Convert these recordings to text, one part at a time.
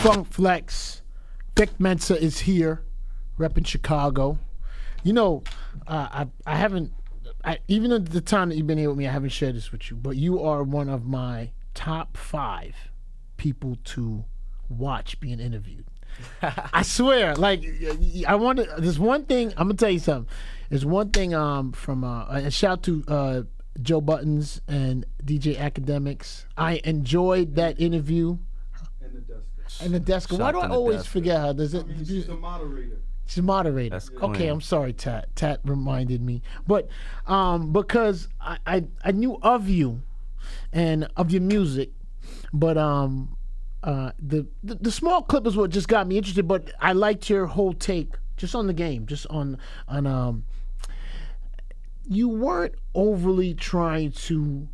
Funk Flex. Vic Mensa is here, repping Chicago. You know, I haven't, even at the time that you've been here with me, I haven't shared this with you, but you are one of my top 5 people to watch being interviewed. I swear, like, I want to, there's one thing, I'm going to tell you something. There's one thing from, and shout to Joe Buttons and DJ Academics. I enjoyed that interview. And the desk. Why do I always forget her? Does it? I mean, she's the moderator. She's moderator. That's okay, I'm sorry, Tat. Tat reminded me, but because I knew of you and of your music, but the small clip is what just got me interested. But I liked your whole take just on the game, just on you weren't overly trying to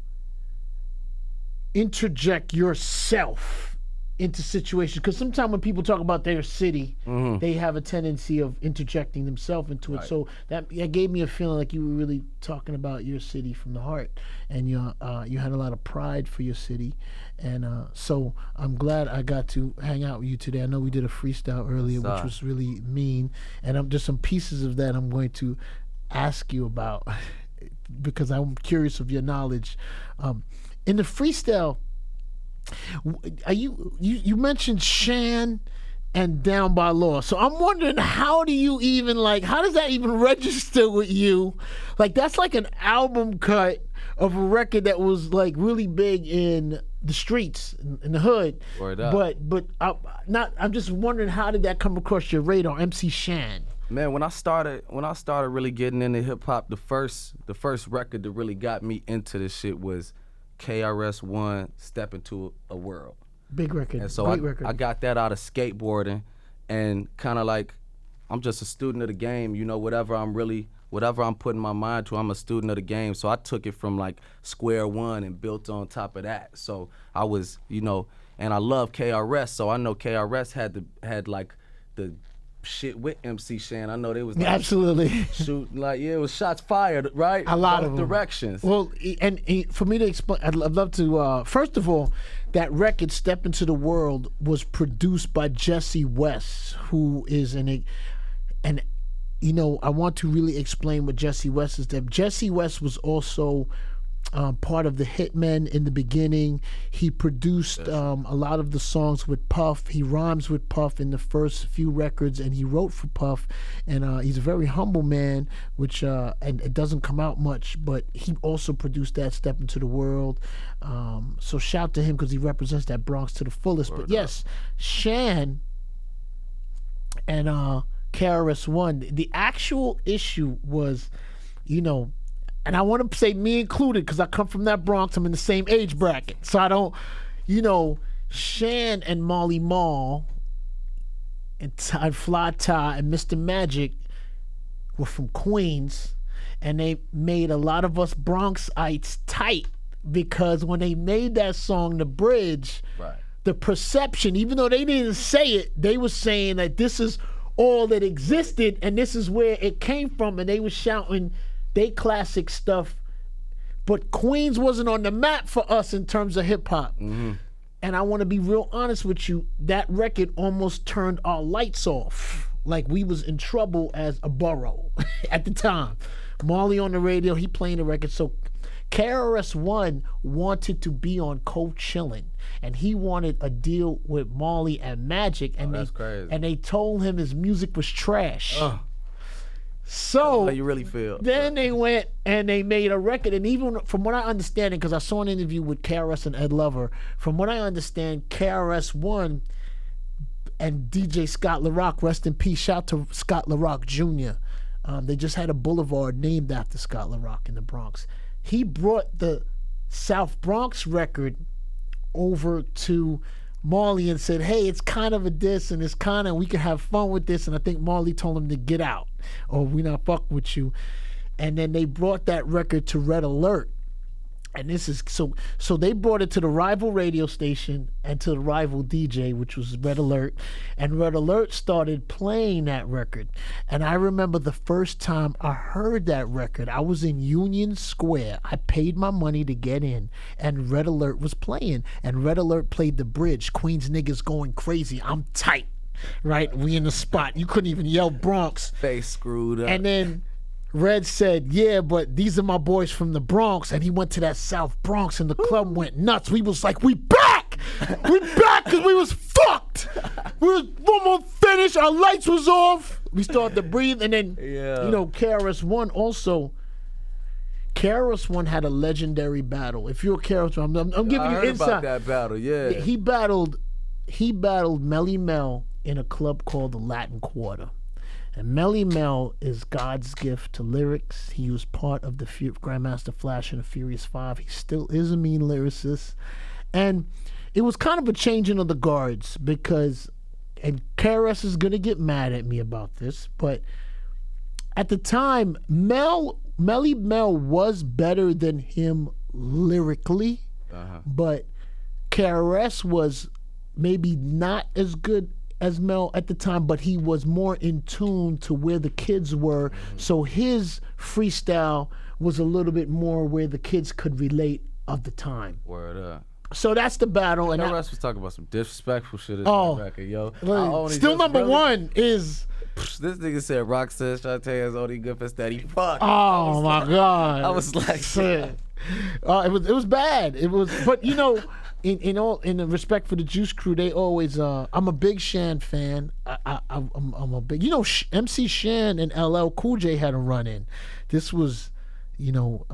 interject yourself into situations, because sometimes when people talk about their city, they have a tendency of interjecting themselves into it. Right. So that gave me a feeling like you were really talking about your city from the heart, and you had a lot of pride for your city, and so I'm glad I got to hang out with you today. I know we did a freestyle earlier, which was really mean, and just some pieces of that I'm going to ask you about because I'm curious of your knowledge. In the freestyle, you mentioned Shan and Down by Law, so I'm wondering, how do you even, like, how does that even register with you? Like, that's like an album cut of a record that was like really big in the streets, in the hood. But I'm just wondering, how did that come across your radar, MC Shan? Man, when I started really getting into hip hop, the first record that really got me into this shit was KRS-One, Step Into a World. Big record. And so I got that out of skateboarding, and kind of like, I'm just a student of the game, you know, whatever I'm putting my mind to, I'm a student of the game. So I took it from like square one and built on top of that. So I was, you know, and I love KRS, so I know KRS had like the shit with MC Shan. I know they was like, absolutely shooting, like, yeah, it was shots fired, right? A lot of directions. Well, and for me to explain, I'd love to. First of all, that record "Step Into the World" was produced by Jesse West, who is and you know, I want to really explain what Jesse West is. That Jesse West was also part of the Hitmen in the beginning. He produced a lot of the songs with Puff. He rhymes with Puff in the first few records, and he wrote for Puff. And he's a very humble man, which and it doesn't come out much, but he also produced that Step Into the World. So shout to him, because he represents that Bronx to the fullest. But yes, Shan and KRS-One, the actual issue was, you know, and I want to say me included, because I come from that Bronx. I'm in the same age bracket. So I don't, you know, Shan and Molly Mall and Fly Ty and Mr. Magic were from Queens, and they made a lot of us Bronxites tight, because when they made that song, The Bridge, right, the perception, even though they didn't say it, they were saying that this is all that existed and this is where it came from, and they were shouting they classic stuff, but Queens wasn't on the map for us in terms of hip hop. And I want to be real honest with you, that record almost turned our lights off. Like, we was in trouble as a borough at the time. Marley on the radio, he playing the record. So KRS-One wanted to be on Cold Chillin', and he wanted a deal with Marley and Magic, and that's crazy. And they told him his music was trash. So how you really feel. Then they went and they made a record, and even from what I understand, because I saw an interview with KRS and Ed Lover, from what I understand, KRS-One and DJ Scott LaRock, rest in peace, shout to Scott LaRock Jr. They just had a boulevard named after Scott LaRock in the Bronx. He brought the South Bronx record over to Marley and said, hey, it's kind of a diss, and it's kind of, we can have fun with this. And I think Marley told him to get out, or we not fuck with you. And then they brought that record to Red Alert. And this is so they brought it to the rival radio station and to the rival DJ, which was Red Alert, and Red Alert started playing that record. And I remember the first time I heard that record, I was in Union Square. I paid my money to get in, and Red Alert was playing, and Red Alert played the bridge, Queens niggas going crazy, I'm tight, right? We in the spot. You couldn't even yell Bronx. Face screwed up. And then Red said, yeah, but these are my boys from the Bronx. And he went to that South Bronx and the club went nuts. We was like, we back! We back because we was fucked! We was almost finished. Our lights was off. We started to breathe. And then, you know, KRS-One also. KRS-One had a legendary battle. If you're a KRS-One, I'm giving you insight. About that battle, yeah. He battled Melly Mel in a club called the Latin Quarter. And Melly Mel is God's gift to lyrics. He was part of the Grandmaster Flash and the Furious Five. He still is a mean lyricist. And it was kind of a changing of the guards because, and KRS is going to get mad at me about this, but at the time, Melly Mel was better than him lyrically, but KRS was maybe not as good as Mel at the time, but he was more in tune to where the kids were. So his freestyle was a little bit more where the kids could relate of the time. Word up. So that's the battle. And KRS was talking about some disrespectful shit in Oh, that record, yo. still number one is. This nigga said Roxanne Shante is only good for steady fuck. Oh my God. I was like, it was bad. It was, but you know, in the respect for the Juice Crew, they always. I'm a big Shan fan. I'm a big. You know, MC Shan and LL Cool J had a run in. This was, you know,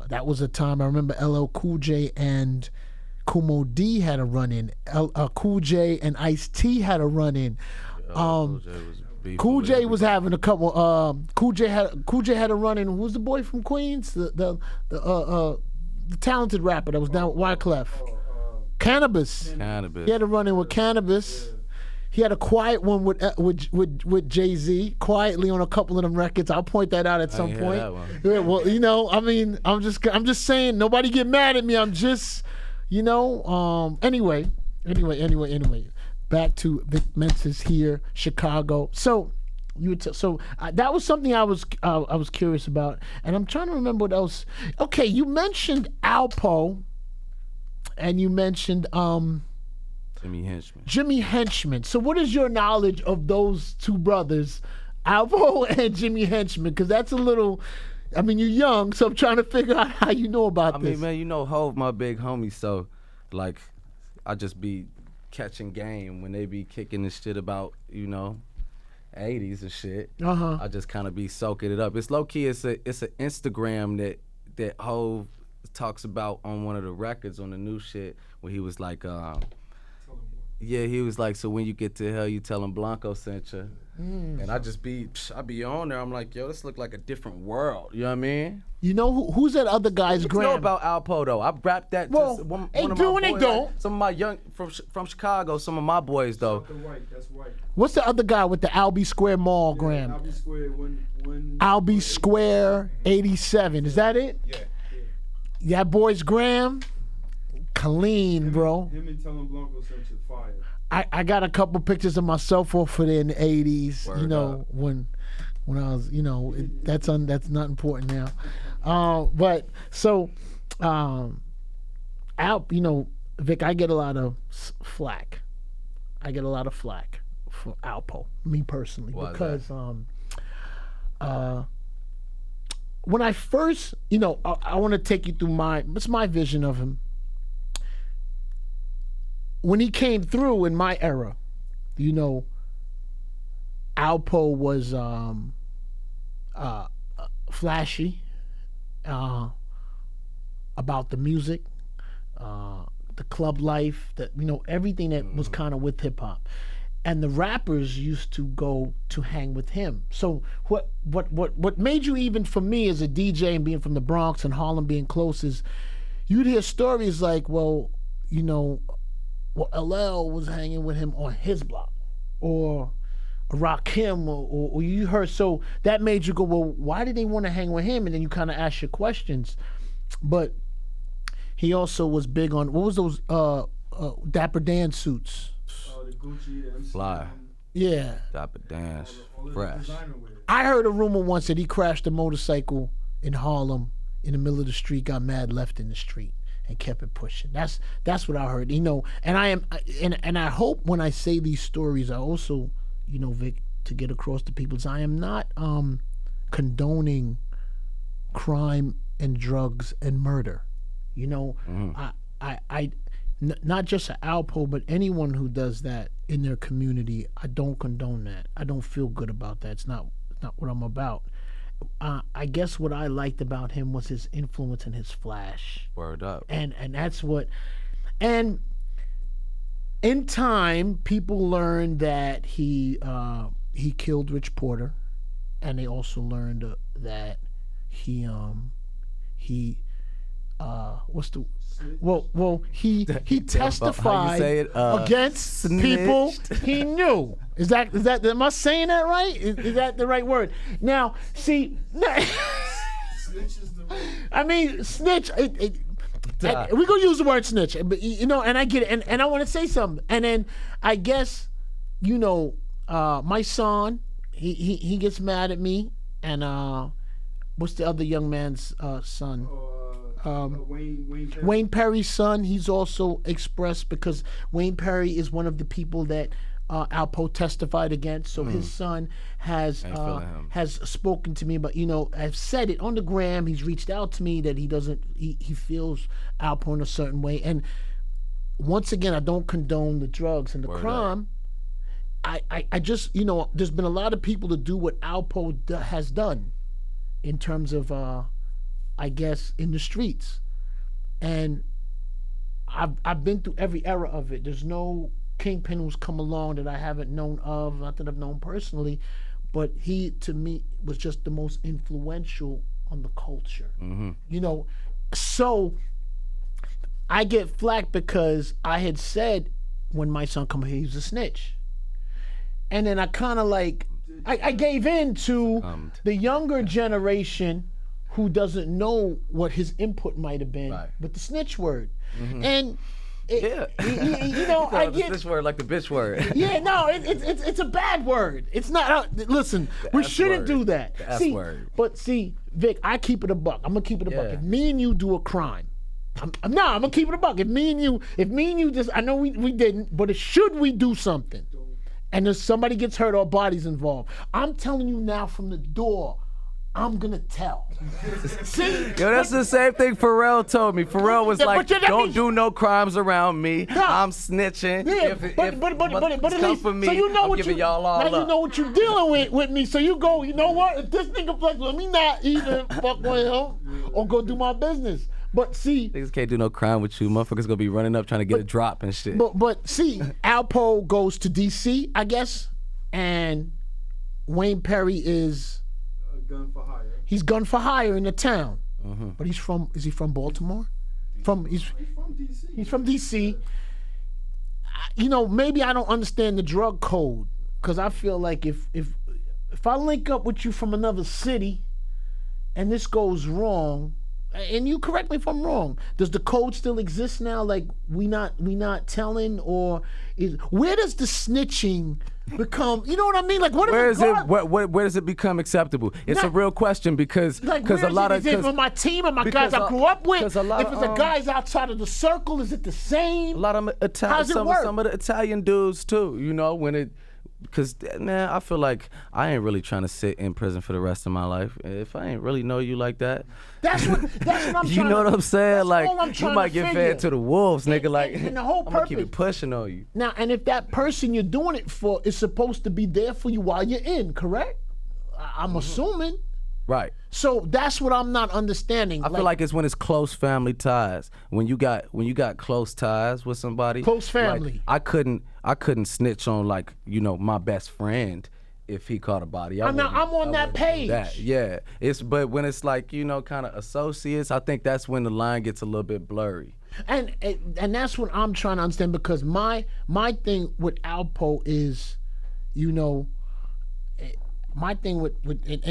that was a time I remember LL Cool J and Kumo D had a run in. Cool J and Ice-T had a run in. Cool J was having a couple. Cool J had a run in. Who's the boy from Queens? The talented rapper that was down with Wyclef. Cannabis. He had a run in with Cannabis. He had a quiet one with Jay-Z, quietly on a couple of them records. I'll point that out at some point. Yeah, well, you know, I mean, I'm just saying, nobody get mad at me. I'm just, you know, anyway. Back to Vic Mensa's here, Chicago. So that was something I was curious about, and I'm trying to remember what else. Okay, you mentioned Alpo, and you mentioned Jimmy Henchman. So what is your knowledge of those two brothers, Alpo and Jimmy Henchman? Because that's a little. I mean, you're young, so I'm trying to figure out how you know about this. I mean, man, you know, Hov, my big homie, so like, I just be catching game when they be kicking this shit about, you know, 80s and shit. I just kind of be soaking it up. It's low key. It's an Instagram that Hov talks about on one of the records on the new shit where he was like, he was like, so when you get to hell, you tell him Blanco sent you. And I be on there. I'm like, yo, this look like a different world. You know what I mean? You know who's that other guy's Graham? You know about Alpo though. I rapped that. Well, one of they my do and they boys, don't. Like, some of my young from Chicago. Some of my boys though. That's right. What's the other guy with the Albee Square Mall, Graham? Albee Square Albee Square 87. Is that it? Yeah. That boy's Graham. Clean, bro. Him and Tellin Blanco sent you fire. I got a couple pictures of myself off of there in the 80s. Word you know, up. when I was, you know, that's not important now. But so, you know, Vic, I get a lot of flack. For Alpo, me personally, because when I first, you know, I want to take you through my vision of him. When he came through in my era, you know, Alpo was flashy about the music, the club life, you know, everything that was kind of with hip hop. And the rappers used to go to hang with him. So what made you, even for me as a DJ and being from the Bronx and Harlem being close, is you'd hear stories like, well, you know, LL was hanging with him on his block, or Rakim, or you heard, so that made you go, well, why did they want to hang with him? And then you kind of ask your questions. But He also was big on what was those Dapper Dan suits? The Gucci, the MC, Fly. Yeah. Dapper dance. all the Fresh. designer wear. I heard a rumor once that he crashed a motorcycle in Harlem in the middle of the street, got mad, left in the street, and kept it pushing. That's what I heard. And I hope when I say these stories, I also, Vic, to get across to people, I am not condoning crime and drugs and murder. Not just an Alpo, but anyone who does that in their community, I don't condone that. I don't feel good about that. It's not what I'm about. I guess what I liked about him was his influence and his flash. Word up. And that's what. And in time, people learned that he killed Rich Porter, and they also learned that he he testified against people he knew. Is that am I saying that right? Is that the right word? Now, see, Snitch is the word. I mean, snitch. We're gonna use the word snitch, but and I get it, and I want to say something, and then I guess, my son, he gets mad at me, and what's the other young man's son? Wayne Perry's son. He's also expressed, because Wayne Perry is one of the people that Alpo testified against. So his son has spoken to me, but I've said it on the gram. He's reached out to me that he feels Alpo in a certain way. And once again, I don't condone the drugs and the crime. I just there's been a lot of people to do what Alpo has done in terms of I guess in the streets, and I've been through every era of it. There's no kingpin who's come along that I haven't known of, not that I've known personally, but he to me was just the most influential on the culture. So I get flack because I had said when my son come here, he's a snitch, and then I kind of I gave in to the younger generation who doesn't know what his input might have been with the snitch word. And I get the snitch word like the bitch word. Yeah, no, it's a bad word. It's not. Listen, we shouldn't do that. The S see, word. But see, Vic, I keep it a buck. I'm gonna keep it a buck. If me and you do a crime, I'm gonna keep it a buck. If me and you just, I know we didn't, but should we do something, and if somebody gets hurt or bodies involved, I'm telling you now from the door, I'm gonna tell. See? Yo, that's the same thing Pharrell told me. Pharrell was like, don't do no crimes around me. No. I'm snitching. Yeah, but at least, for me, so you know I'm what giving y'all all now up. you know what you're dealing with me. So you go, you know what? If this nigga fucks with me, not even fuck with him or go do my business. But see, Niggas can't do no crime with you. Motherfuckers gonna be running up trying to get a drop and shit. But see, Alpo goes to DC, I guess, and Wayne Perry is Gun for hire. he's gun for hire in the town. But is he from Baltimore? He's from DC. He's from DC. Maybe I don't understand the drug code, because I feel like if I link up with you from another city and this goes wrong, and you correct me if I'm wrong, does the code still exist now? Like we not telling, or where does the snitching become? You know what I mean? Like where does it become acceptable? It's a real question, because a lot of is it for my team and my guys I grew up with? If it's the guys outside of the circle, is it the same? A lot of some of the Italian dudes too. Because man, I feel like I ain't really trying to sit in prison for the rest of my life. If I ain't really know you like that, that's what I'm trying. You know what I'm saying? Like you might get figure. fed to the wolves, nigga. And the whole I'm gonna keep it pushing on you. Now, and if that person you're doing it for is supposed to be there for you while you're in, correct? I'm assuming. Right. So that's what I'm not understanding. I feel like it's when it's close family ties. When you got close ties with somebody. Close family. Like, I couldn't snitch on my best friend if he caught a body. I'm on that page. Yeah. But when it's like, kind of associates, I think that's when the line gets a little bit blurry. And that's what I'm trying to understand, because my thing with Alpo is, my thing with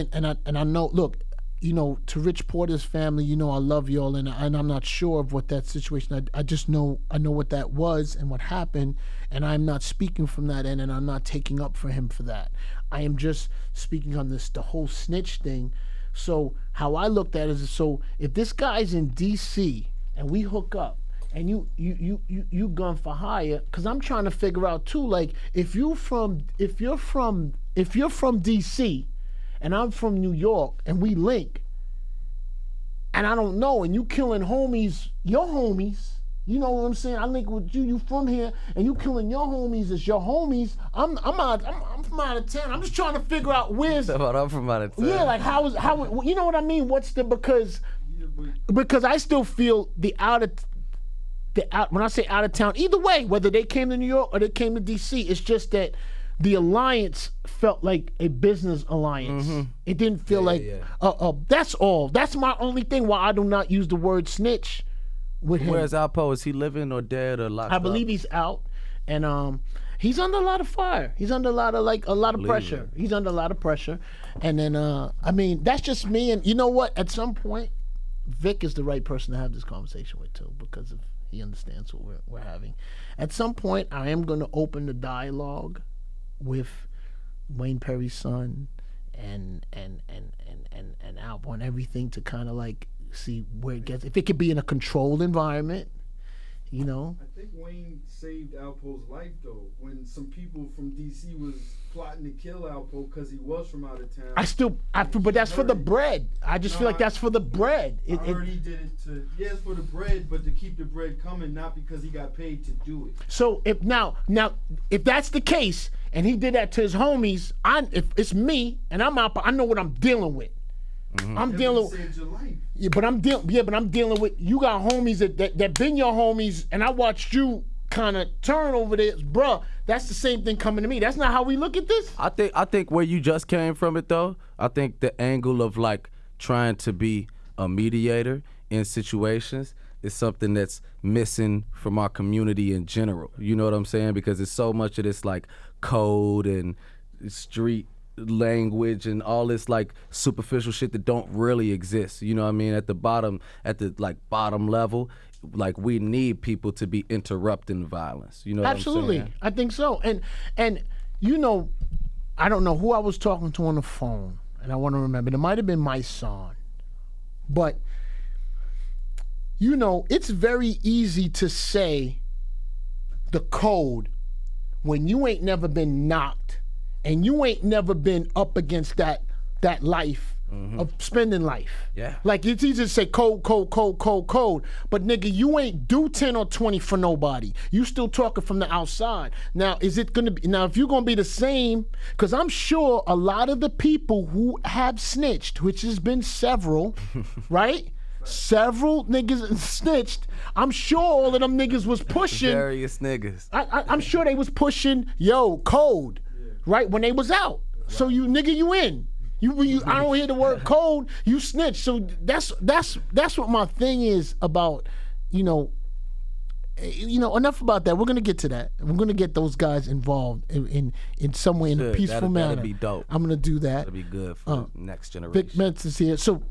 and I know, look, to Rich Porter's family, I love y'all, and I'm not sure of what that situation. I just know what that was and what happened, and I'm not speaking from that end, and I'm not taking up for him for that. I am just speaking on the whole snitch thing. So how I looked at it is, so if this guy's in D.C. and we hook up, and you gun for hire, because I'm trying to figure out too, like if you're from D.C. and I'm from New York and we link, and I don't know, and you killing homies, your homies. You know what I'm saying? I link with you. You from here, and you killing your homies as your homies. I'm from out of town. I'm just trying to figure out where's. I'm from out of town. Yeah, like how you know what I mean? Because I still feel when I say out of town, either way, whether they came to New York or they came to DC, it's just that the alliance felt like a business alliance. Mm-hmm. It didn't feel that's all. That's my only thing why I do not use the word snitch with him. Where's Alpo? Is he living or dead or locked up? I believe he's out, and he's under a lot of fire. He's under a lot of pressure. He's under a lot of pressure, and then I mean that's just me. And you know what? At some point, Vic is the right person to have this conversation with too, because he understands what we're having. At some point, I am going to open the dialogue with Wayne Perry's son and Alpo and everything to kind of like see where it gets. If it could be in a controlled environment, I think Wayne saved Alpo's life though. When some people from DC was plotting to kill Alpo because he was from out of town. But that's for the bread. I just feel like that's for the bread. I heard he did it to, it's for the bread, but to keep the bread coming, not because he got paid to do it. So if that's the case, and he did that to his homies, if it's me and I'm out, I know what I'm dealing with. Mm-hmm. I'm dealing. Saved your life. Yeah, but I'm dealing with. You got homies that been your homies, and I watched you kind of turn over there, bruh. That's the same thing coming to me. That's not how we look at this. I think where you just came from it though. I think the angle of like trying to be a mediator in situations is something that's missing from our community in general. You know what I'm saying? Because it's so much of this like code and street language and all this like superficial shit that don't really exist. You know what I mean? At the bottom level, like we need people to be interrupting violence. You know what Absolutely. I'm saying? I think so. And I don't know who I was talking to on the phone, and I want to remember. It might have been my son. But it's very easy to say the code when you ain't never been knocked and you ain't never been up against that life of spending life. Yeah. Like it's easy to say code. But nigga, you ain't do 10 or 20 for nobody. You still talking from the outside. Now, if you're gonna be the same, because I'm sure a lot of the people who have snitched, which has been several, right? Several niggas snitched. I'm sure all of them niggas was pushing. Various niggas. I'm sure they was pushing, code, right, when they was out. So you in. I don't hear the word code, you snitch. So that's what my thing is about, enough about that. We're gonna get to that. We're gonna get those guys involved in some way in a peaceful manner. That'd be dope. I'm gonna do that. That'd be good for the next generation. Vic Mensa's here. So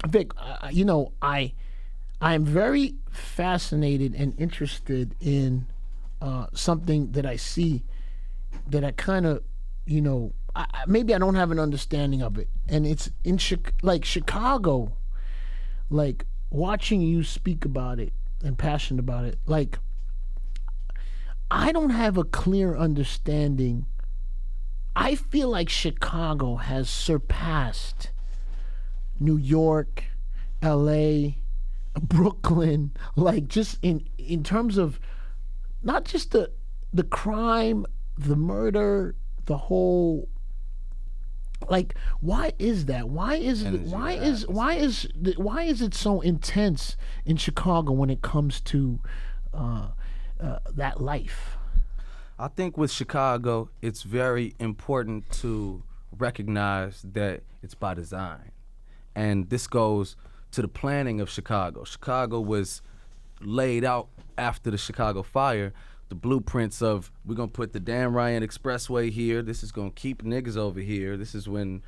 Vic, I am very fascinated and interested in something that I see that I kind of, maybe I don't have an understanding of it. And it's in Chicago, like watching you speak about it and passionate about it, like I don't have a clear understanding. I feel like Chicago has surpassed New York, LA, Brooklyn, like just in terms of not just the crime, the murder, the whole, like, why is that? Why is it so intense in Chicago when it comes to that life? I think with Chicago, it's very important to recognize that it's by design. And this goes to the planning of Chicago. Chicago was laid out after the Chicago fire, the blueprints of, we're gonna put the Dan Ryan Expressway here, this is gonna keep niggas over here, this is when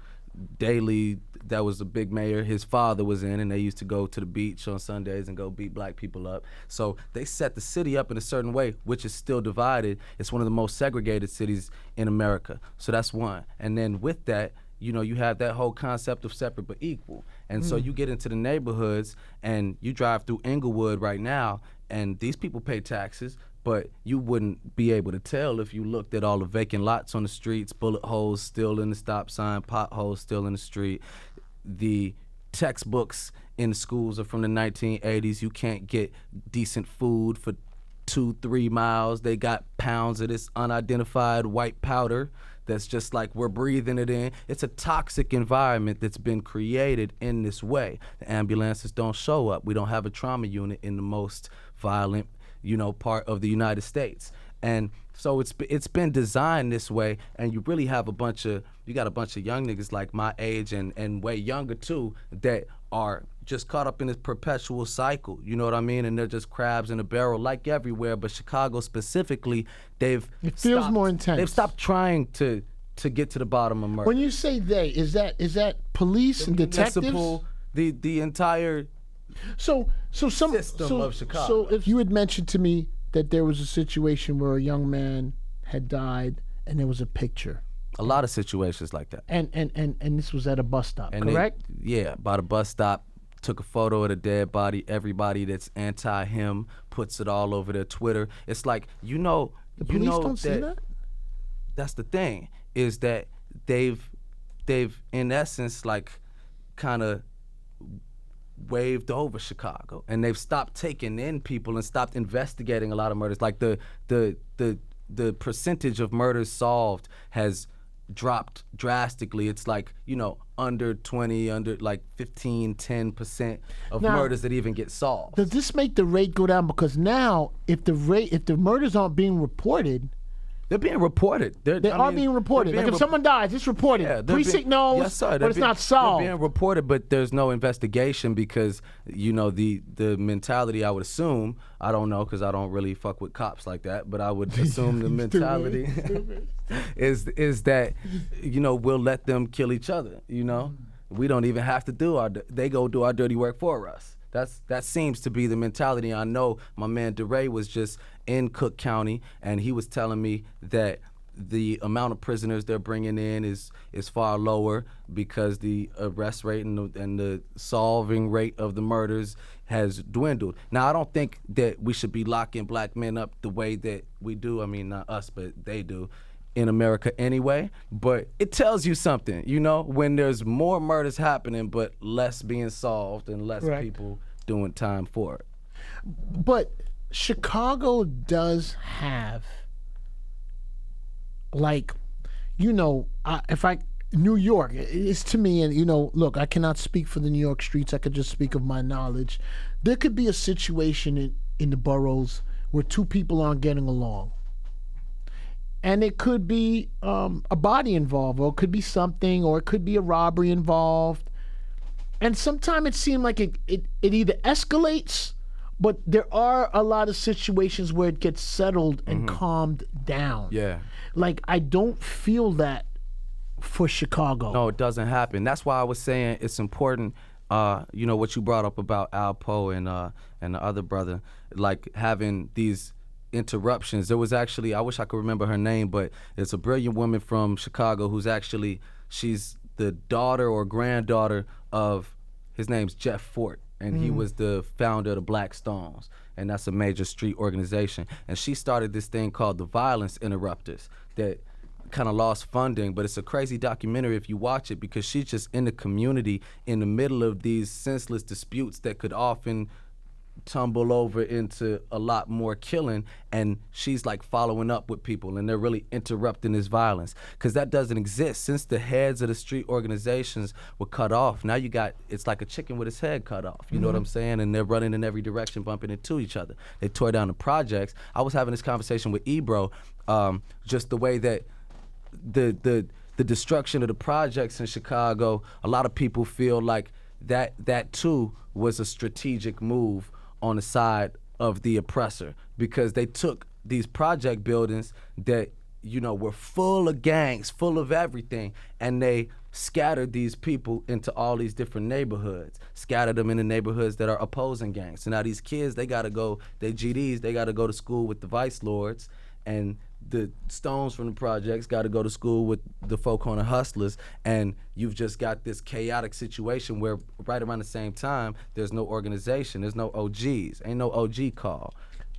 Daley, that was a big mayor, his father was in, and they used to go to the beach on Sundays and go beat black people up. So they set the city up in a certain way, which is still divided. It's one of the most segregated cities in America. So that's one. And then with that, you know, you have that whole concept of separate but equal. And so you get into the neighborhoods and you drive through Inglewood right now, and these people pay taxes, but you wouldn't be able to tell if you looked at all the vacant lots on the streets, bullet holes still in the stop sign, potholes still in the street. The textbooks in the schools are from the 1980s. You can't get decent food for 2-3 miles. They got pounds of this unidentified white powder that's just like we're breathing it in. It's a toxic environment that's been created in this way. The ambulances don't show up. We don't have a trauma unit in the most violent, you know, part of the United States. And so it's been designed this way, and you really have you got a bunch of young niggas like my age and way younger too that are just caught up in this perpetual cycle, you know what I mean? And they're just crabs in a barrel like everywhere, but Chicago specifically, it feels more intense. They've stopped trying to get to the bottom of murder. When you say they, is that police and detectives? The entire system of Chicago. So if you had mentioned to me that there was a situation where a young man had died and there was a picture. A lot of situations like that. And this was at a bus stop, correct? By the bus stop, took a photo of the dead body. Everybody that's anti him puts it all over their Twitter. It's like, you know, the police don't see that? That's the thing, is that they've in essence like kind of waved over Chicago, and they've stopped taking in people and stopped investigating a lot of murders. Like the percentage of murders solved has dropped drastically. It's like, you know, under 20, under like 15, 10% of now, murders that even get solved. Does this make the rate go down? Because now if the murders aren't being reported, they're being reported. They are being reported. Like if someone dies, it's reported. Yeah, Precinct knows, yes, sir, but it's not solved. They're being reported, but there's no investigation because, you know, the mentality, I would assume, I don't know because I don't really fuck with cops like that, but I would assume the mentality is that, you know, we'll let them kill each other, you know? We don't even have to they go do our dirty work for us. That seems to be the mentality. I know my man DeRay was just in Cook County, and he was telling me that the amount of prisoners they're bringing in is far lower because the arrest rate and the solving rate of the murders has dwindled. Now, I don't think that we should be locking black men up the way that we do. I mean, not us, but they do in America anyway, but it tells you something, you know, when there's more murders happening but less being solved and less people doing time for it. But Chicago does have, like, you know, New York, it's to me, and, you know, look, I cannot speak for the New York streets, I could just speak of my knowledge. There could be a situation in the boroughs where two people aren't getting along. And it could be a body involved, or it could be something, or it could be a robbery involved. And sometimes it seems like it either escalates, but there are a lot of situations where it gets settled and calmed down. Yeah. Like, I don't feel that for Chicago. No, it doesn't happen. That's why I was saying it's important, you know, what you brought up about Alpo and the other brother, like having these interruptions. There was actually, I wish I could remember her name, but it's a brilliant woman from Chicago who's actually, she's the daughter or granddaughter of, his name's Jeff Fort, and he was the founder of the Black Stones, and that's a major street organization. And she started this thing called the Violence Interrupters that kind of lost funding, but it's a crazy documentary if you watch it, because she's just in the community in the middle of these senseless disputes that could often tumble over into a lot more killing, and she's like following up with people, and they're really interrupting this violence, because that doesn't exist. Since the heads of the street organizations were cut off, now you got, it's like a chicken with its head cut off, you know what I'm saying? And they're running in every direction, bumping into each other. They tore down the projects. I was having this conversation with Ebro, just the way that the destruction of the projects in Chicago, a lot of people feel like that too was a strategic move on the side of the oppressor, because they took these project buildings that were full of gangs, full of everything, and they scattered these people into all these different neighborhoods, scattered them in the neighborhoods that are opposing gangs. So now these kids, they gotta go, they GDs, they gotta go to school with the vice lords, and the Stones from the projects got to go to school with the folk on the hustlers, and you've just got this chaotic situation where right around the same time, there's no organization, there's no OGs, ain't no OG call.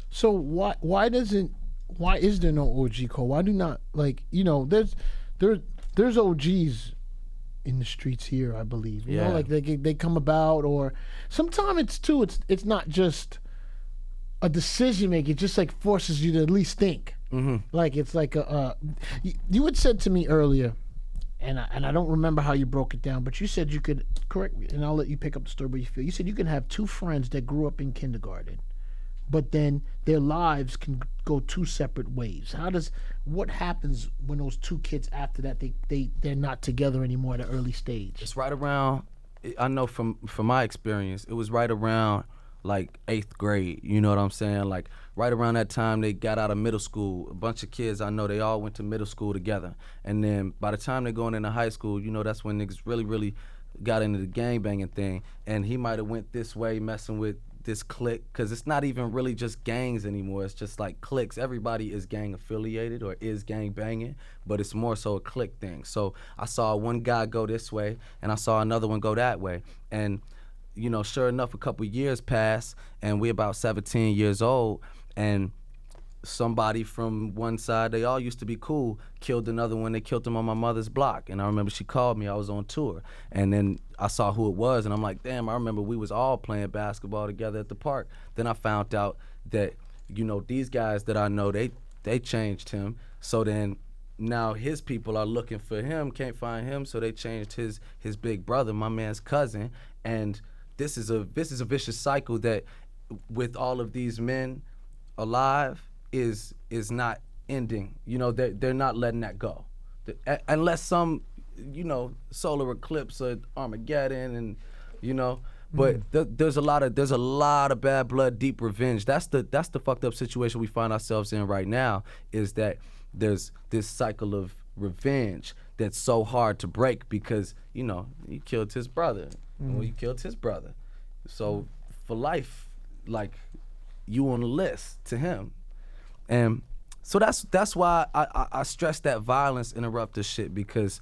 So why is there no OG call? Why do not, like, there's OGs in the streets here, I believe. You know, like they come about, or sometimes it's not just a decision making, it just like forces you to at least think. Mm-hmm. Like it's like you had said to me earlier, and I don't remember how you broke it down, but you said you could, correct me, and I'll let you pick up the story where you feel. You said you can have two friends that grew up in kindergarten, but then their lives can go two separate ways. What happens when those two kids after that they're not together anymore at an early stage? It's right around, I know from my experience, it was right around like 8th grade, you know what I'm saying? Like right around that time they got out of middle school. A bunch of kids I know, they all went to middle school together. And then by the time they're going into high school, that's when niggas really, really got into the gangbanging thing. And he might have went this way messing with this clique, because it's not even really just gangs anymore. It's just like cliques. Everybody is gang affiliated or is gang banging, but it's more so a clique thing. So I saw one guy go this way and I saw another one go that way. And sure enough, a couple years passed, and we're about 17 years old, and somebody from one side, they all used to be cool, killed another one. They killed him on my mother's block. And I remember she called me, I was on tour, and then I saw who it was, and I'm like, damn, I remember we was all playing basketball together at the park. Then I found out that, these guys that I know, they changed him. So then now his people are looking for him, can't find him, so they changed his big brother, my man's cousin. And this is a vicious cycle that, with all of these men alive, is not ending. They're not letting that go, unless some, solar eclipse or Armageddon, and But there's a lot of bad blood, deep revenge. That's the fucked up situation we find ourselves in right now. Is that there's this cycle of revenge that's so hard to break because he killed his brother. Well, you killed his brother. So for life, like, you on the list to him. And so that's why I stress that violence interrupter shit, because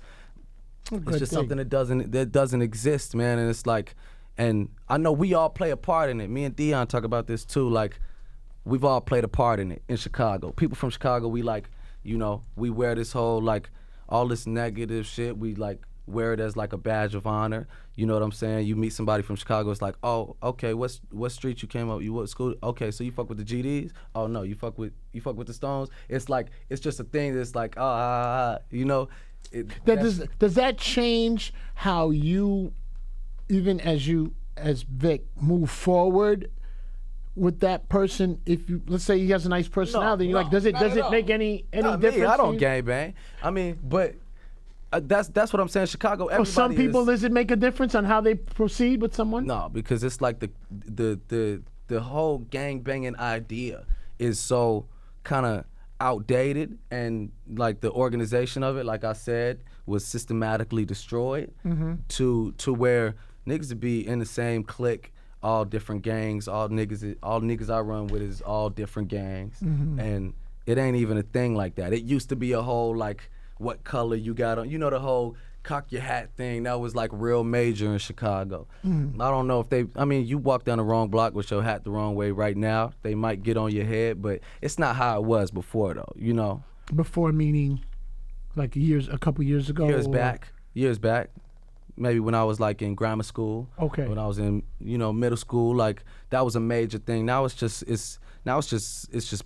it's just something that doesn't exist, man. And it's like, and I know we all play a part in it. Me and Dion talk about this too. Like, we've all played a part in it in Chicago. People from Chicago, we like, we wear this whole, like, all this negative shit. We like wear it as like a badge of honor. You know what I'm saying? You meet somebody from Chicago, it's like, oh, okay, what street you came up? You what school? Okay, so you fuck with the GDs? Oh no, you fuck with the Stones? It's like, it's just a thing that's like, Does that change how you, even as Vic, move forward with that person? If you, let's say he has a nice personality, does it make any difference? Me, I don't gangbang. I mean, but that's what I'm saying. Chicago, everybody. Some people, does it make a difference on how they proceed with someone? No, because it's like the whole gangbanging idea is so kind of outdated, and like the organization of it, like I said, was systematically destroyed to where niggas would be in the same clique, all different gangs, all niggas I run with is all different gangs, and it ain't even a thing like that. It used to be a whole, like, what color you got on, the whole cock your hat thing, that was like real major in Chicago. I don't know if you walk down the wrong block with your hat the wrong way right now, they might get on your head, but it's not how it was before though, Before meaning like a couple years ago? Years back. Maybe when I was like in grammar school. Okay. When I was in, middle school, like that was a major thing. Now it's just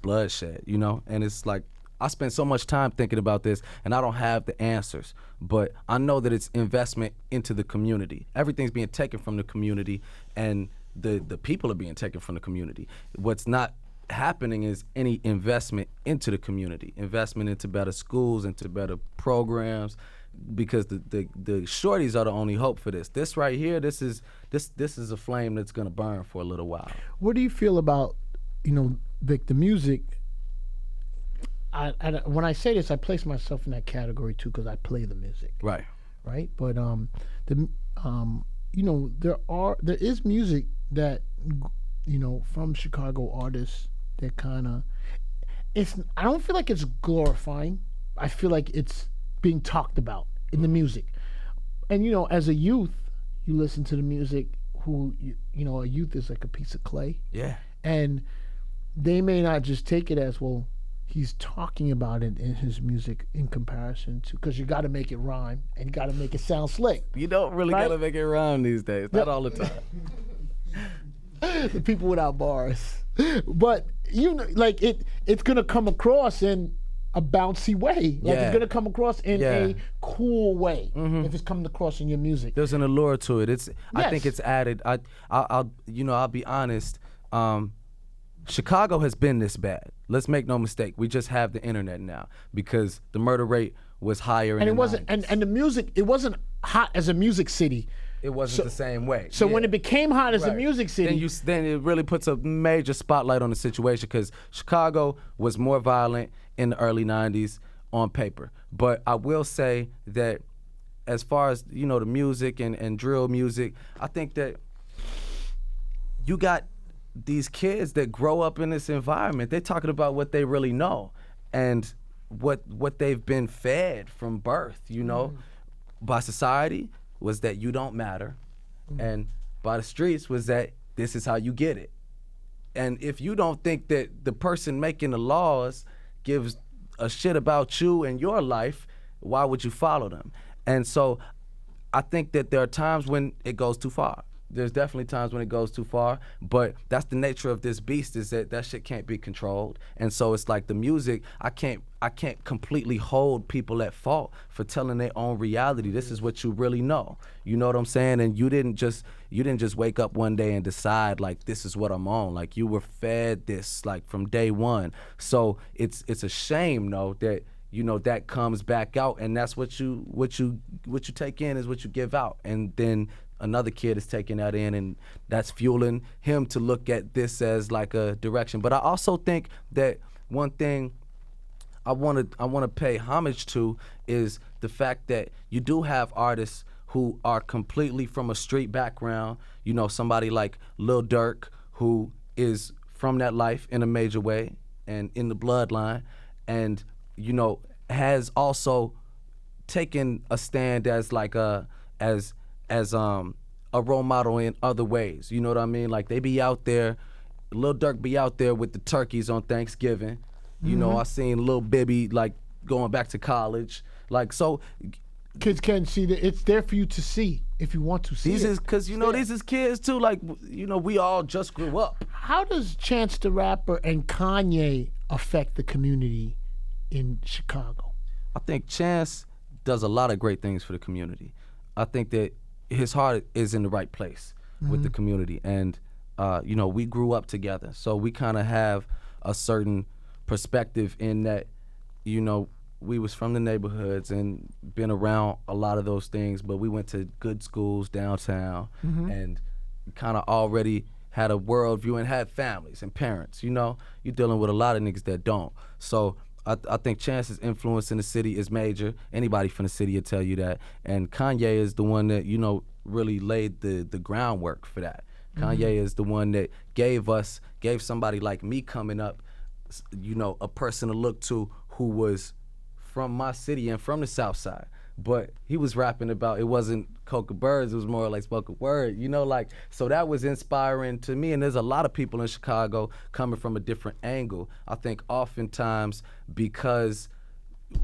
bloodshed, and it's like, I spend so much time thinking about this, and I don't have the answers, but I know that it's investment into the community. Everything's being taken from the community, and the people are being taken from the community. What's not happening is any investment into the community, investment into better schools, into better programs, because the shorties are the only hope for this. This right here, this is a flame that's gonna burn for a little while. What do you feel about, Vic, the music? when I say this, I place myself in that category too because I play the music, Right. right? But there is music that from Chicago artists that kind of I don't feel like it's glorifying. I feel like it's being talked about in the music. And as a youth, you listen to the music. A youth is like a piece of clay. Yeah. And they may not just take it as, well, he's talking about it in his music in comparison to, because you got to make it rhyme and you got to make it sound slick. You don't really Right? gotta make it rhyme these days. Not all the time. The people without bars. But it's gonna come across in a bouncy way. Like Yeah. it's gonna come across in Yeah. a cool way if it's coming across in your music. There's an allure to it. I think Yes. it's added. I'll be honest. Chicago has been this bad. Let's make no mistake. We just have the internet now because the murder rate was higher. And in it the wasn't 90s. and the music, it wasn't hot as a music city. It wasn't the same way. So when Yeah. it became hot as a Right. music city, then it really puts a major spotlight on the situation because Chicago was more violent in the early 90s on paper. But I will say that as far as, the music and drill music, I think that you got these kids that grow up in this environment. They're talking about what they really know and what they've been fed from birth, by society was that you don't matter, and by the streets was that this is how you get it. And if you don't think that the person making the laws gives a shit about you and your life, why would you follow them? And so I think that there are times when it goes too far. There's definitely times when it goes too far, but that's the nature of this beast is that shit can't be controlled. And so it's like the music, I can't completely hold people at fault for telling their own reality. This is what you really know. You know what I'm saying? And you didn't just wake up one day and decide like this is what I'm on. Like you were fed this like from day one. So it's a shame though that that comes back out, and that's what you take in is what you give out, and then another kid is taking that in, and that's fueling him to look at this as like a direction. But I also think that one thing I want to pay homage to is the fact that you do have artists who are completely from a street background. Somebody like Lil Durk, who is from that life in a major way and in the bloodline, and has also taken a stand as like a role model in other ways. You know what I mean? Like they be out there, Lil Durk be out there with the turkeys on Thanksgiving. I seen Lil Bibby like going back to college. Like so, kids can see that it's there for you to see if you want to see these it. is because these is kids too. Like we all just grew up. How does Chance the Rapper and Kanye affect the community in Chicago? I think Chance does a lot of great things for the community. I think that his heart is in the right place with the community, and we grew up together, so we kind of have a certain perspective in that we was from the neighborhoods and been around a lot of those things, but we went to good schools downtown and kind of already had a worldview and had families and parents. You're dealing with a lot of niggas that don't. So I think Chance's influence in the city is major. Anybody from the city will tell you that. And Kanye is the one that, really laid the groundwork for that. Kanye is the one that gave somebody like me coming up, a person to look to who was from my city and from the South Side. But he was rapping about, it wasn't Coca Birds, it was more like spoken word, so that was inspiring to me. And there's a lot of people in Chicago coming from a different angle. I think oftentimes because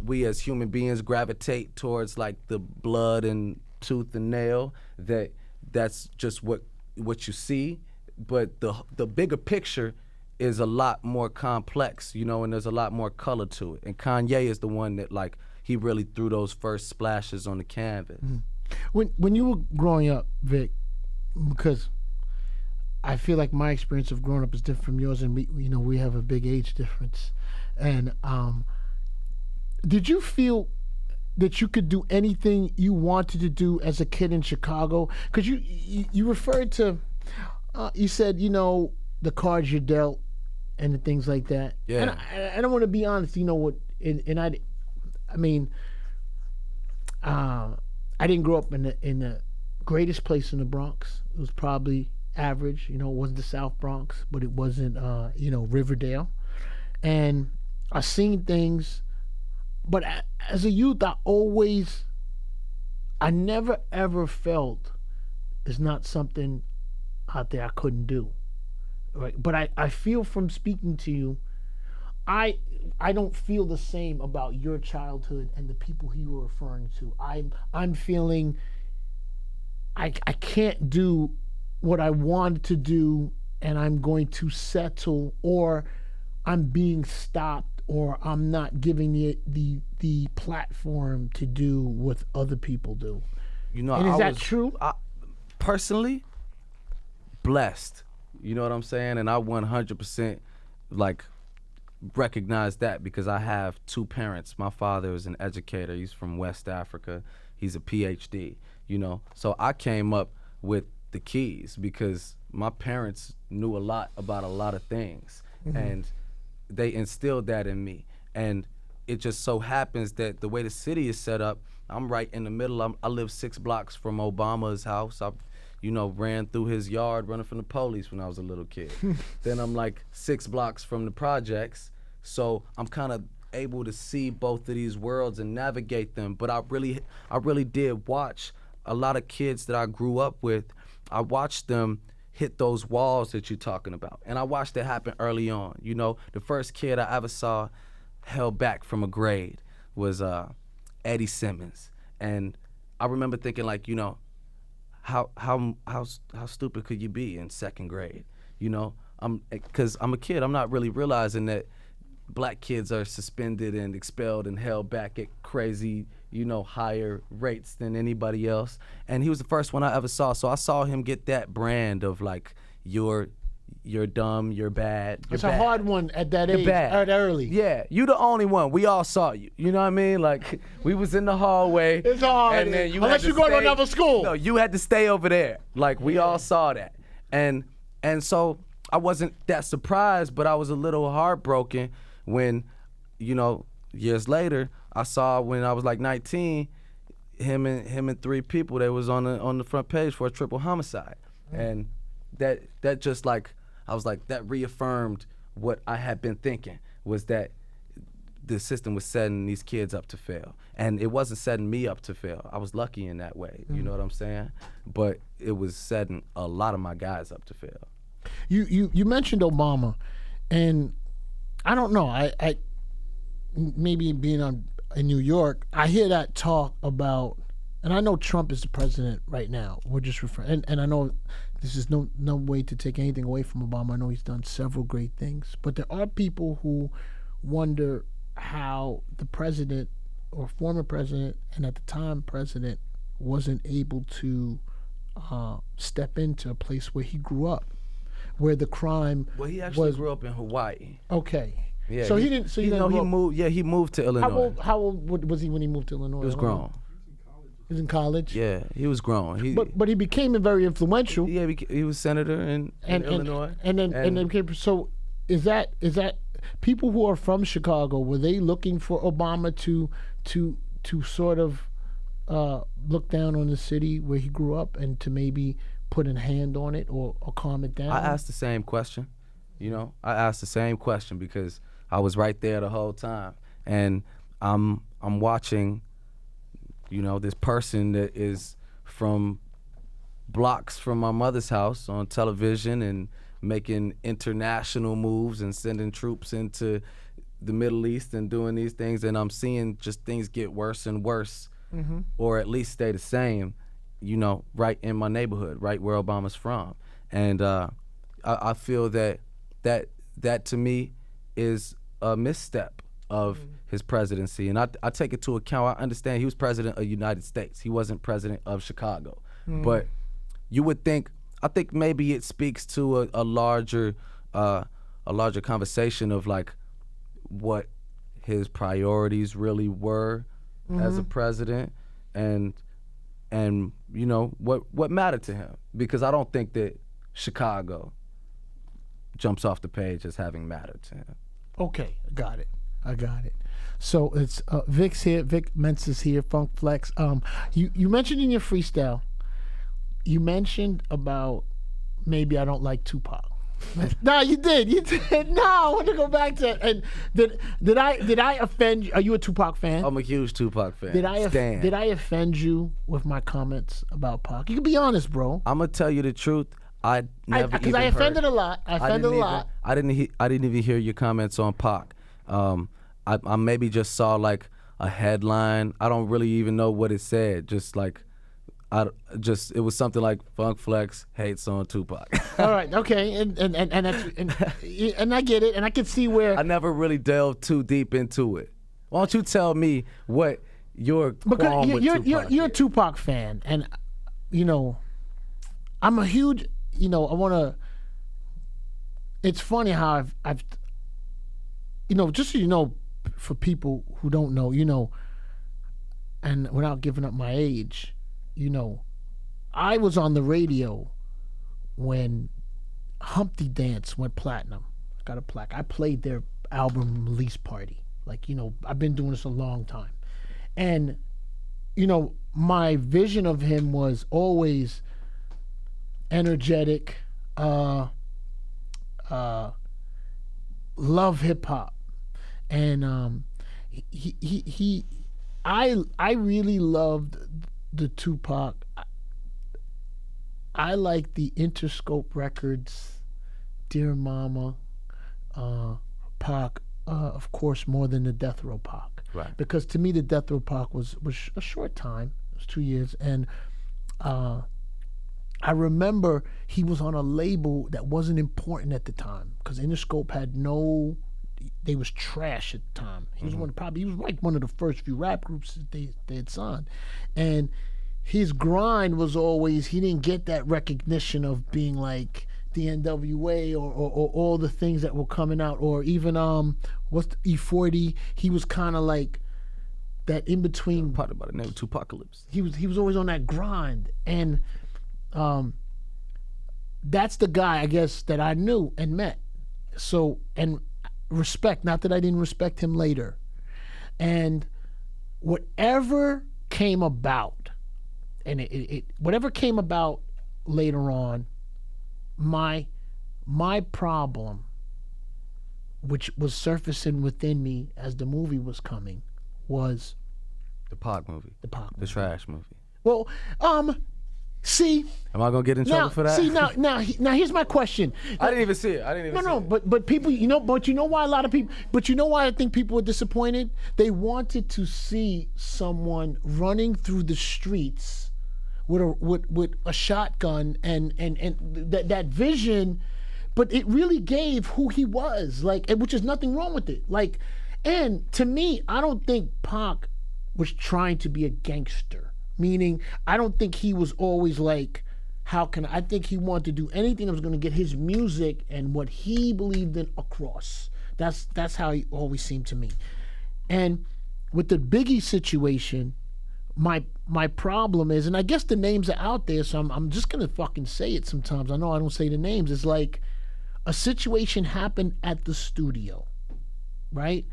we as human beings gravitate towards like the blood and tooth and nail, that's just what you see. But the bigger picture is a lot more complex, and there's a lot more color to it. And Kanye is the one that like, he really threw those first splashes on the canvas. When you were growing up, Vic, because I feel like my experience of growing up is different from yours, and we have a big age difference. And did you feel that you could do anything you wanted to do as a kid in Chicago? Because you referred to, you said, the cards you're dealt, and the things like that. Yeah. And I don't want to be honest. You know what? I mean, I didn't grow up in the greatest place in the Bronx. It was probably average. You know, it wasn't the South Bronx, but it wasn't Riverdale. And I seen things, but as a youth, I never ever felt it's not something out there I couldn't do. Right? But I feel from speaking to you, I don't feel the same about your childhood and the people who you were referring to. I'm feeling I can't do what I wanted to do, and I'm going to settle, or I'm being stopped, or I'm not giving the platform to do what other people do. You know, and is that true? Personally, blessed. You know what I'm saying? And I 100% like recognize that because I have two parents. My father is an educator. He's from West Africa. He's a PhD, you know. So I came up with the keys because my parents knew a lot about a lot of things. Mm-hmm. And they instilled that in me. And it just so happens that the way the city is set up, I'm right in the middle. I live 6 blocks from Obama's house. I ran through his yard running from the police when I was a little kid. Then I'm like 6 blocks from the projects. So I'm kind of able to see both of these worlds and navigate them. But I really did watch a lot of kids that I grew up with. I watched them hit those walls that you're talking about. And I watched it happen early on. You know, the first kid I ever saw held back from a grade was Eddie Simmons. And I remember thinking, like, you know, how stupid could you be in 2nd grade? You know, because I'm a kid. I'm not really realizing that black kids are suspended and expelled and held back at crazy, you know, higher rates than anybody else. And he was the first one I ever saw. So I saw him get that brand of like, you're dumb, you're bad. It's a hard one at that age, at early. Yeah, you the only one. We all saw you. You know what I mean? Like, we was in the hallway. It's hard. And then unless you go to another school. No, you had to stay over there. Like, we all saw that. And so I wasn't that surprised, but I was a little heartbroken when, you know, years later, I saw when I was like 19, him and 3 people, they was on the front page for a triple homicide. And that just like, I was like, that reaffirmed what I had been thinking, was that the system was setting these kids up to fail. And it wasn't setting me up to fail. I was lucky in that way, you know what I'm saying? But it was setting a lot of my guys up to fail. You mentioned Obama, and I don't know, I maybe being in New York, I hear that talk about, and I know Trump is the president right now. We're just referring, and I know this is no way to take anything away from Obama. I know he's done several great things, but there are people who wonder how the president or former president, and at the time president, wasn't able to step into a place where he grew up, where the crime. Well, he actually grew up in Hawaii. Okay. Yeah. So he didn't. So he moved. Yeah, he moved to Illinois. How old was he when he moved to Illinois? He was grown. He was in college. Yeah, he was grown. But he became very influential. Yeah, he was senator in Illinois. And then became. So is that people who are from Chicago, were they looking for Obama to sort of look down on the city where he grew up and to maybe put a hand on it or calm it down? I asked the same question. You know, I asked the same question because I was right there the whole time, and I'm watching, you know, this person that is from blocks from my mother's house on television and making international moves and sending troops into the Middle East and doing these things, and I'm seeing just things get worse and worse, or at least stay the same, you know, right in my neighborhood, right where Obama's from. And I feel that to me is a misstep of his presidency. And I take it to account. I understand he was president of the United States. He wasn't president of Chicago. But you would think, I think maybe it speaks to a larger conversation of like what his priorities really were as a president, and you know what mattered to him. Because I don't think that Chicago jumps off the page as having mattered to him. Okay, I got it. So it's Vic's here, Vic Mensa's here, Funk Flex. You mentioned in your freestyle, you mentioned about maybe I don't like Tupac. No, you did. No, I want to go back to it. And did I offend you? Are you a Tupac fan? I'm a huge Tupac fan. Did Stan. I offend you with my comments about Pac? You can be honest, bro. I'm gonna tell you the truth. Because I offended a lot. I didn't even hear your comments on Pac. I maybe just saw like a headline. I don't really even know what it said. Just like it was something like Funk Flex hates on Tupac. All right, okay, and I get it, and I can see where I never really delved too deep into it. Why don't you tell me what your qualm with Tupac you're a is? Tupac fan, and I'm a huge I want to. It's funny how I've just so you know, for people who don't know, and without giving up my age. I was on the radio when Humpty Dance went platinum. Got a plaque. I played their album release party. I've been doing this a long time. And, my vision of him was always energetic, love hip hop. And I really loved the Tupac. I like the Interscope Records, Dear Mama, Pac, of course, more than the Death Row Pac. Right. Because to me, the Death Row Pac was a short time. It was 2 years. And I remember he was on a label that wasn't important at the time because Interscope had they was trash at the time. He was he was like one of the first few rap groups that they had signed. And his grind was always, he didn't get that recognition of being like the NWA or all the things that were coming out, or even what's the E40. He was kind of like that in between. Part about the name Tupacalypse. He was always on that grind, and that's the guy I guess that I knew and met. So, and respect, not that I didn't respect him later. And whatever came about, and whatever came about later on, my problem, which was surfacing within me as the movie was coming, was the Pac movie. The trash movie. Well, see. Am I gonna get in trouble for that? See now here's my question. I didn't even see it. No, but people, but you know why a lot of people, but you know why I think people were disappointed? They wanted to see someone running through the streets with a shotgun and that vision, but it really gave who he was, which is nothing wrong with it. And to me, I don't think Pac was trying to be a gangster. Meaning, I don't think he was always like, I think he wanted to do anything that was going to get his music and what he believed in across. That's how he always seemed to me. And with the Biggie situation, my problem is, and I guess the names are out there, so I'm just going to fucking say it sometimes. I know I don't say the names. It's like a situation happened at the studio, right?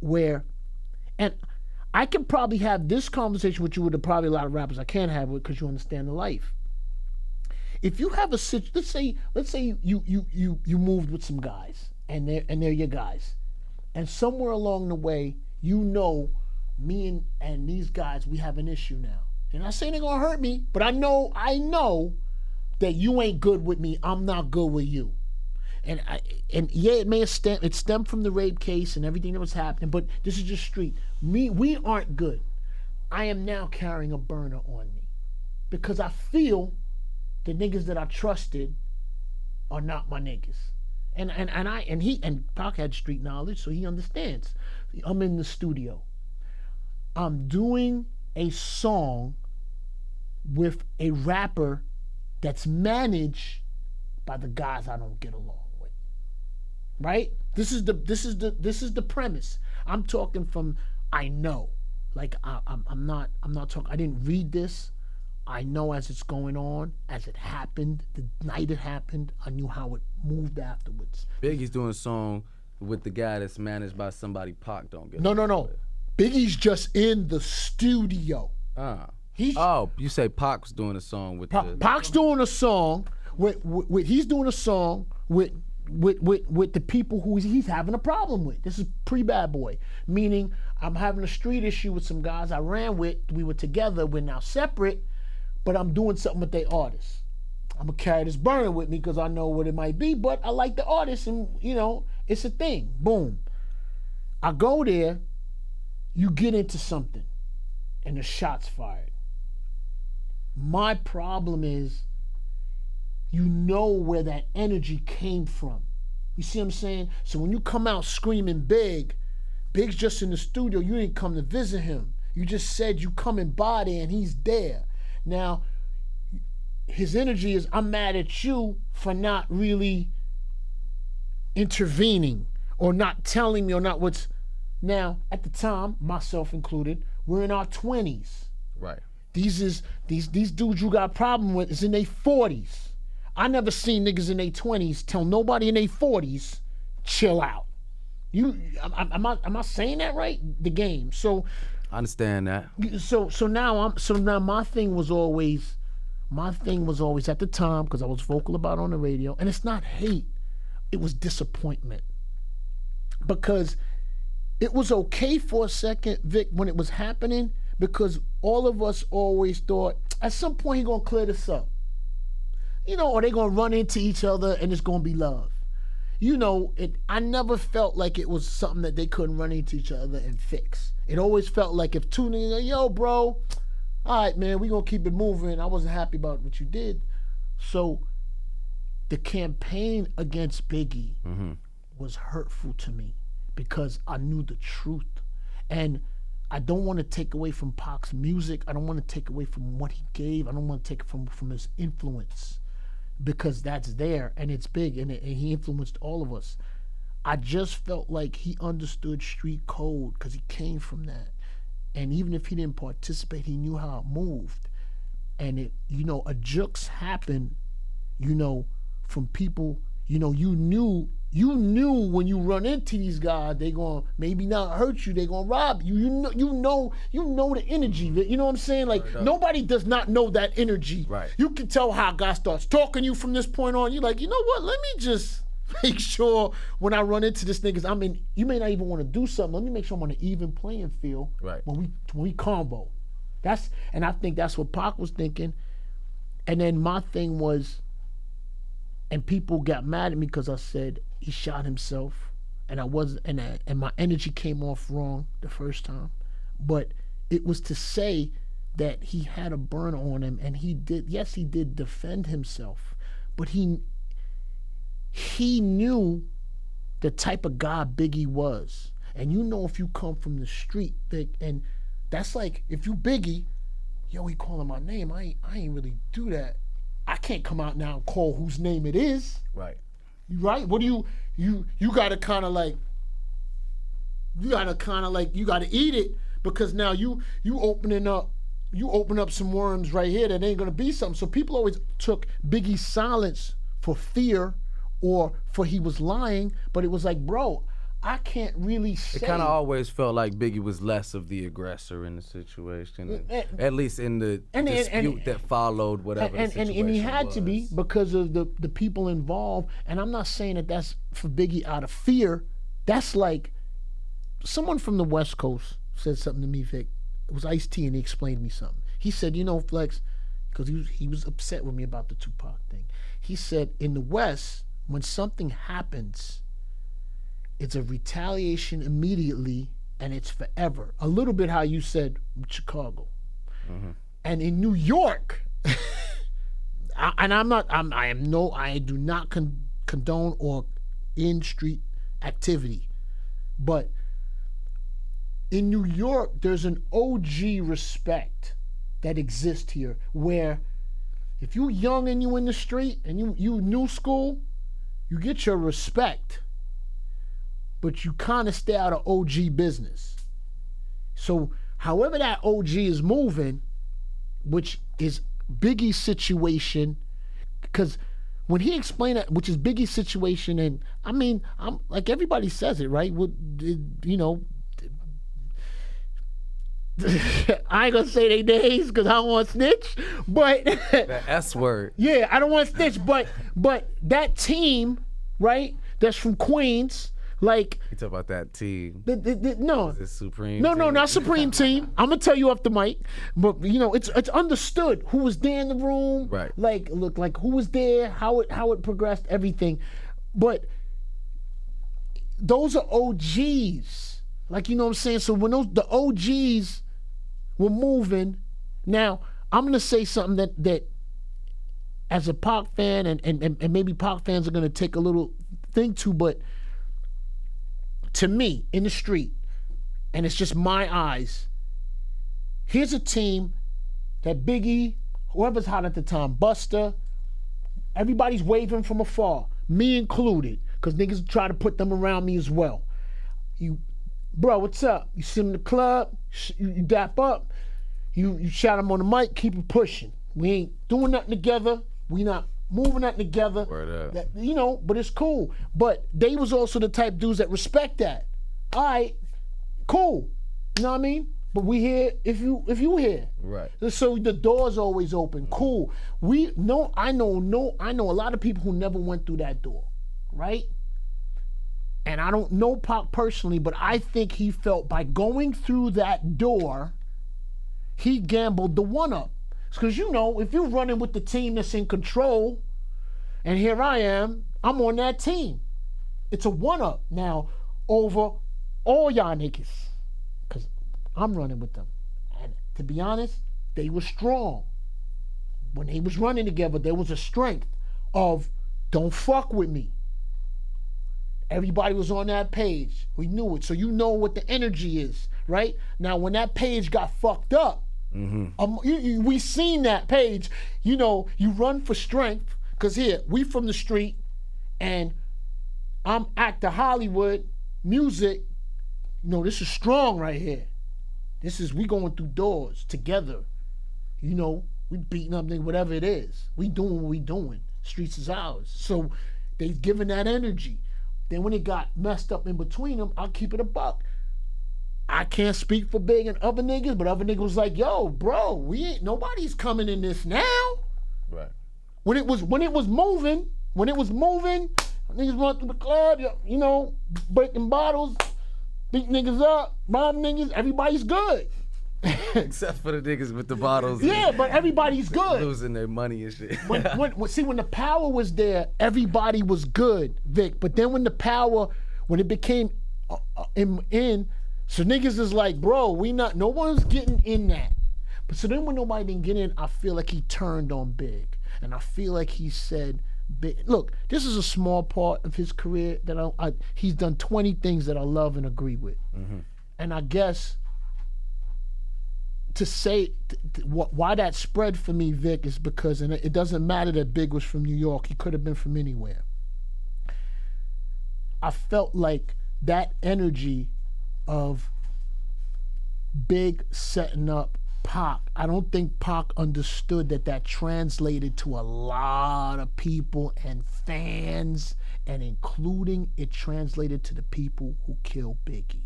And I can probably have this conversation with you with probably a lot of rappers I can't have with because you understand the life. If you have let's say you moved with some guys and they're your guys, and somewhere along the way me and these guys, we have an issue now. And I'm not saying they're gonna hurt me, but I know that you ain't good with me. I'm not good with you. And yeah, it may have stemmed from the rape case and everything that was happening, but this is just street. We aren't good. I am now carrying a burner on me because I feel the niggas that I trusted are not my niggas. And Pac had street knowledge, so he understands. I'm in the studio. I'm doing a song with a rapper that's managed by the guys I don't get along. Right? This is the premise. I'm talking from I know. I'm not talking. I didn't read this. I know as it's going on, as it happened, the night it happened, I knew how it moved afterwards. Biggie's doing a song with the guy that's managed by somebody Pac don't get. No. Biggie's just in the studio. You say Pac was doing a song with Pac's doing a song he's doing a song with the people who he's having a problem with. This is pre-Bad Boy, meaning I'm having a street issue with some guys I ran with. We were together. We're now separate, but I'm doing something with their artists. I'm gonna carry this burner with me because I know what it might be, but I like the artist, and it's a thing. Boom. I go there. You get into something, and the shot's fired. My problem is, you know where that energy came from. You see what I'm saying? So when you come out screaming Big's just in the studio. You didn't come to visit him. You just said you coming by there and he's there. Now, his energy is, I'm mad at you for not really intervening or not telling me or not what's... Now, at the time, myself included, we're in our 20s. Right. These dudes you got a problem with is in their 40s. I never seen niggas in their 20s tell nobody in their 40s, chill out. Am I saying that right? The game. So I understand that. So now my thing was always at the time, because I was vocal about it on the radio, and it's not hate, it was disappointment. Because it was okay for a second, Vic, when it was happening, because all of us always thought, at some point he gonna clear this up. Or they gonna run into each other and it's gonna be love. I never felt like it was something that they couldn't run into each other and fix. It always felt like if two niggas, yo, bro, all right, man, we gonna keep it moving. I wasn't happy about what you did. So the campaign against Biggie was hurtful to me because I knew the truth. And I don't want to take away from Pac's music. I don't want to take away from what he gave. I don't want to take it from his influence, because that's there and it's big, and he influenced all of us. I just felt like he understood street code because he came from that. And even if he didn't participate, he knew how it moved. And a jukes happened, from people, you knew when you run into these guys, they gonna maybe not hurt you, they gonna rob you. You know the energy. You know what I'm saying? Like, nobody does not know that energy. Right. You can tell how a guy starts talking to you from this point on. You're like, you know what? Let me just make sure when I run into this niggas, you may not even want to do something. Let me make sure I'm on an even playing field. Right. When we combo. And I think that's what Pac was thinking. And then my thing was, and people got mad at me because I said he shot himself, and I wasn't, and my energy came off wrong the first time, but it was to say that he had a burn on him, and he did defend himself, but he knew the type of guy Biggie was. And if you come from the street, and that's like, if you Biggie, yo, he calling my name, I ain't really do that. I can't come out now and call whose name it is. Right. Right? What do you gotta kinda like, you gotta eat it, because now you open up some worms right here that ain't gonna be something. So people always took Biggie's silence for fear or for he was lying, but it was like, bro, I can't really say. It kind of always felt like Biggie was less of the aggressor in the situation, at least in the dispute that followed whatever the situation and he had was. to be, because of the people involved. And I'm not saying that that's for Biggie out of fear. That's like, someone from the West Coast said something to me, Vic. It was Ice-T, and he explained to me something. He said, Flex, because he was upset with me about the Tupac thing. He said, in the West, when something happens, it's a retaliation immediately, and it's forever. A little bit how you said Chicago. Mm-hmm. And in New York, I do not condone or in street activity, but in New York, there's an OG respect that exists here, where if you young and you in the street and you new school, you get your respect, but you kind of stay out of OG business. So however that OG is moving, which is Biggie's situation, because when he explained it, which is Biggie's situation, and I mean, I'm like everybody says it, right? You know, I ain't gonna say they names because I don't want to snitch, but The S word. yeah, I don't want to snitch, but that team, right? That's from Queens, like You talk about that team. no. The Supreme. No, team? not Supreme Team. I'm gonna tell you off the mic, but you know it's understood who was there in the room, Right. Like who was there, how it progressed, everything. But those are OGs, like you know what I'm saying. So when the OGs were moving, now I'm gonna say something that as a Pac fan and maybe Pac fans are gonna take a little thing to, but to me in the street. And it's just my eyes. Here's a team that Biggie, whoever's hot at the time, Buster, everybody's waving from afar, me included, because niggas try to put them around me as well. Bro, what's up? You see him in the club, you dap up, you shout him on the mic, keep it pushing. We ain't doing nothing together, we not moving nothing together. Word up. You know, but it's cool. But they was also the type dudes that respect that. All right, cool. You know what I mean? But we here if you here. Right. So the door's always open. Cool. I know a lot of people who never went through that door, right? And I don't know Pac personally, but I think he felt by going through that door, he gambled the one-up. Because you know, if you're running with the team that's in control, and here I am, I'm on that team. It's a one-up now over all y'all niggas. Because I'm running with them. And to be honest, they were strong. When they was running together, there was a strength of don't fuck with me. Everybody was on that page. We knew it. So you know what the energy is, right? Now, when that page got fucked up, we seen that page. You know, you run for strength. Because here, we from the street, and I'm actor Hollywood, music. You know, this is strong right here. We going through doors together. You know, we beating up niggas, whatever it is. We doing what we doing. Streets is ours. So they giving that energy. Then when it got messed up in between them, I'll keep it a buck. I can't speak for Big and other niggas, but other niggas was like, yo, bro, nobody's coming in this now. Right. When it was moving, niggas run through the club, you know, breaking bottles, beat niggas up, rob niggas, everybody's good. Except for the niggas with the bottles. Yeah, but everybody's good. Losing their money and shit. when the power was there, everybody was good, Vic. But then when it became in, so niggas is like, bro, no one's getting in that. But so then when nobody didn't get in, I feel like he turned on Big. And I feel like he said, look, this is a small part of his career that he's done 20 things that I love and agree with. Mm-hmm. And I guess to say why that spread for me, Vic, is because, and it doesn't matter that Big was from New York, he could have been from anywhere. I felt like that energy of Big setting up Pac, I don't think Pac understood that translated to a lot of people and fans, and including it translated to the people who killed Biggie.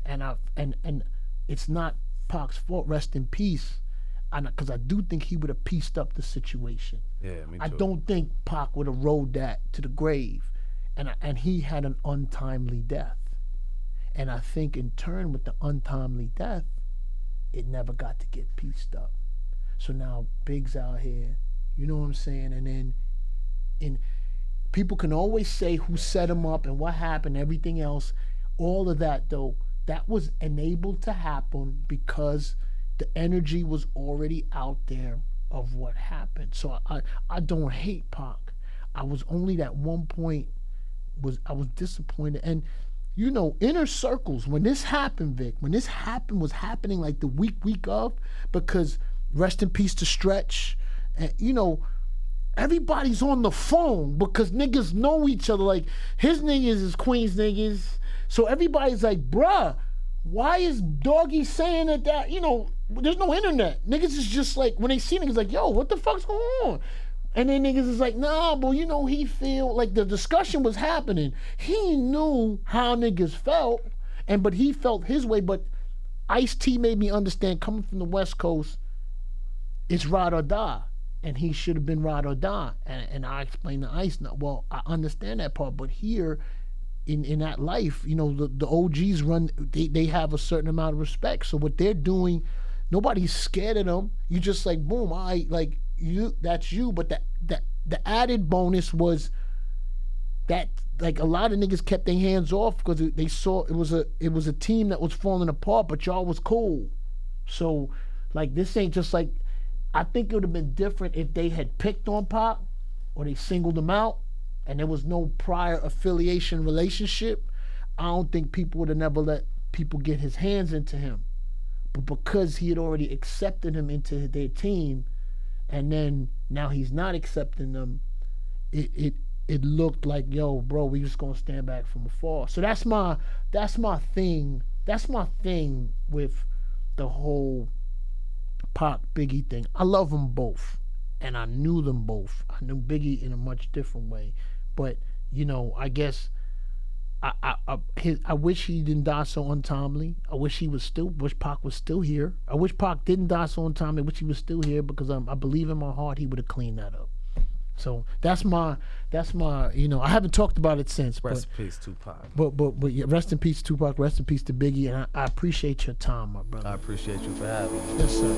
And it's not Pac's fault, rest in peace, because I do think he would have pieced up the situation. Yeah, me too. I don't think Pac would have rode that to the grave, and he had an untimely death. And I think in turn with the untimely death, it never got to get pieced up. So now Big's out here, you know what I'm saying? And then people can always say who set him up and what happened, everything else. All of that though, that was enabled to happen because the energy was already out there of what happened. So I don't hate Pac. I was only at one point I was disappointed. And you know, inner circles, when this happened, Vic, was happening like the week of, because rest in peace to Stretch, and you know, everybody's on the phone because niggas know each other. Like, his niggas is Queens niggas, so everybody's like, bruh, why is Doggy saying that, you know, there's no internet. Niggas is just like, when they see niggas like, yo, what the fuck's going on? And then niggas is like, nah, but you know, he feel like the discussion was happening. He knew how niggas felt, but he felt his way. But Ice-T made me understand, coming from the West Coast, it's ride or die. And he should have been ride or die. And I explained to Ice, now, well, I understand that part, but here, in that life, you know, the OGs they have a certain amount of respect. So what they're doing, nobody's scared of them. You just like, boom, like you, that's you. But the added bonus was that, like, a lot of niggas kept their hands off because they saw it was a team that was falling apart, but y'all was cool. So like, this ain't just like, I think it would have been different if they had picked on Pac or they singled him out and there was no prior affiliation relationship. I don't think people would have never let people get his hands into him. But because he had already accepted him into their team, and then now he's not accepting them, it looked like, yo, bro, we just gonna stand back from afar. So that's my thing. That's my thing with the whole Pac Biggie thing. I love them both, and I knew them both. I knew Biggie in a much different way, but you know, I guess I wish he didn't die so untimely. I wish Pac was still here. I wish Pac didn't die so untimely. I wish he was still here, because I believe in my heart he would have cleaned that up. So that's my, you know, I haven't talked about it since. Rest in peace, Tupac. But yeah, rest in peace, Tupac. Rest in peace to Biggie, and I appreciate your time, my brother. I appreciate you for having me. Yes, sir.